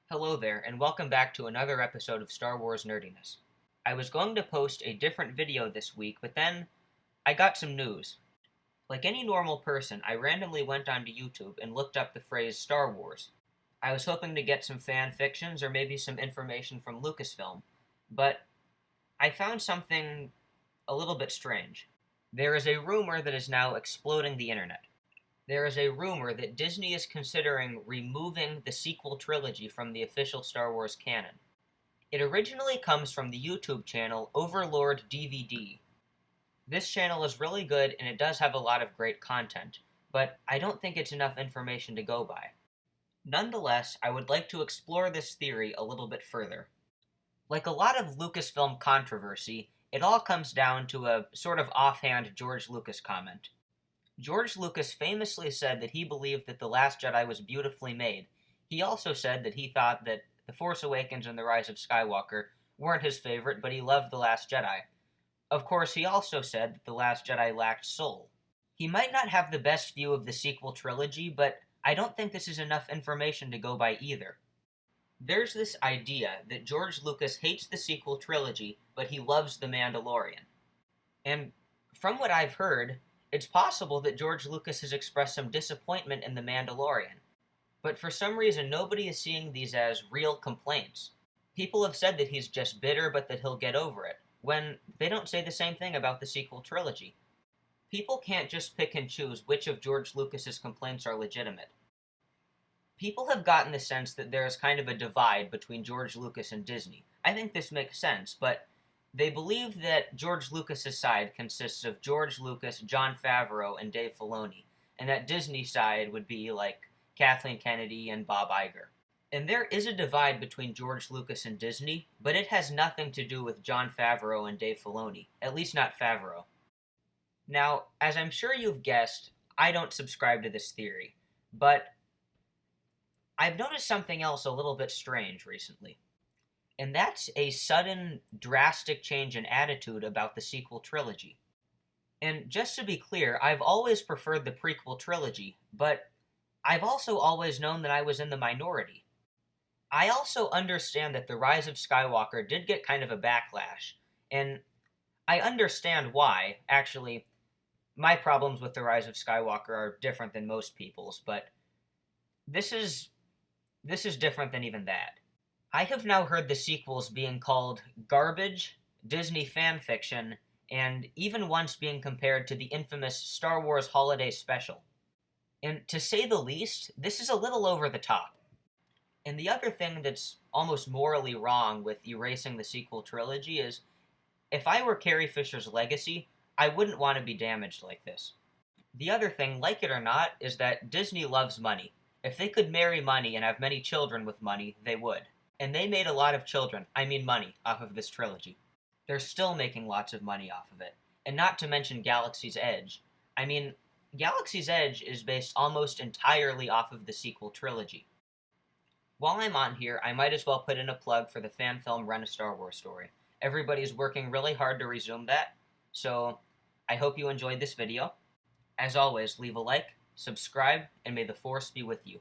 Hello there, and welcome back to another episode of Star Wars Nerdiness. I was going to post a different video this week, but then I got some news. Like any normal person, I randomly went onto YouTube and looked up the phrase Star Wars. I was hoping to get some fan fictions or maybe some information from Lucasfilm, but I found something a little bit strange. There is a rumor that is now exploding the internet. There is a rumor that Disney is considering removing the sequel trilogy from the official Star Wars canon. It originally comes from the YouTube channel Overlord DVD. This channel is really good and it does have a lot of great content, but I don't think it's enough information to go by. Nonetheless, I would like to explore this theory a little bit further. Like a lot of Lucasfilm controversy, it all comes down to a sort of offhand George Lucas comment. George Lucas famously said that he believed that The Last Jedi was beautifully made. He also said that he thought that The Force Awakens and The Rise of Skywalker weren't his favorite, but he loved The Last Jedi. Of course, he also said that The Last Jedi lacked soul. He might not have the best view of the sequel trilogy, but I don't think this is enough information to go by either. There's this idea that George Lucas hates the sequel trilogy, but he loves The Mandalorian. And from what I've heard, it's possible that George Lucas has expressed some disappointment in The Mandalorian, but for some reason nobody is seeing these as real complaints. People have said that he's just bitter but that he'll get over it, when they don't say the same thing about the sequel trilogy. People can't just pick and choose which of George Lucas's complaints are legitimate. People have gotten the sense that there is kind of a divide between George Lucas and Disney. I think this makes sense, but they believe that George Lucas's side consists of George Lucas, Jon Favreau, and Dave Filoni, and that Disney's side would be like Kathleen Kennedy and Bob Iger. And there is a divide between George Lucas and Disney, but it has nothing to do with Jon Favreau and Dave Filoni, at least not Favreau. Now, as I'm sure you've guessed, I don't subscribe to this theory, but I've noticed something else a little bit strange recently. And that's a sudden, drastic change in attitude about the sequel trilogy. And just to be clear, I've always preferred the prequel trilogy, but I've also always known that I was in the minority. I also understand that The Rise of Skywalker did get kind of a backlash, and I understand why. Actually, my problems with The Rise of Skywalker are different than most people's, but this is different than even that. I have now heard the sequels being called garbage, Disney fan fiction, and even once being compared to the infamous Star Wars Holiday Special. And to say the least, this is a little over the top. And the other thing that's almost morally wrong with erasing the sequel trilogy is, if I were Carrie Fisher's legacy, I wouldn't want to be damaged like this. The other thing, like it or not, is that Disney loves money. If they could marry money and have many children with money, they would. And they made a lot of children, I mean money, off of this trilogy. They're still making lots of money off of it. And not to mention Galaxy's Edge. I mean, Galaxy's Edge is based almost entirely off of the sequel trilogy. While I'm on here, I might as well put in a plug for the fan film Run a Star Wars Story. Everybody's working really hard to resume that, so I hope you enjoyed this video. As always, leave a like, subscribe, and may the Force be with you.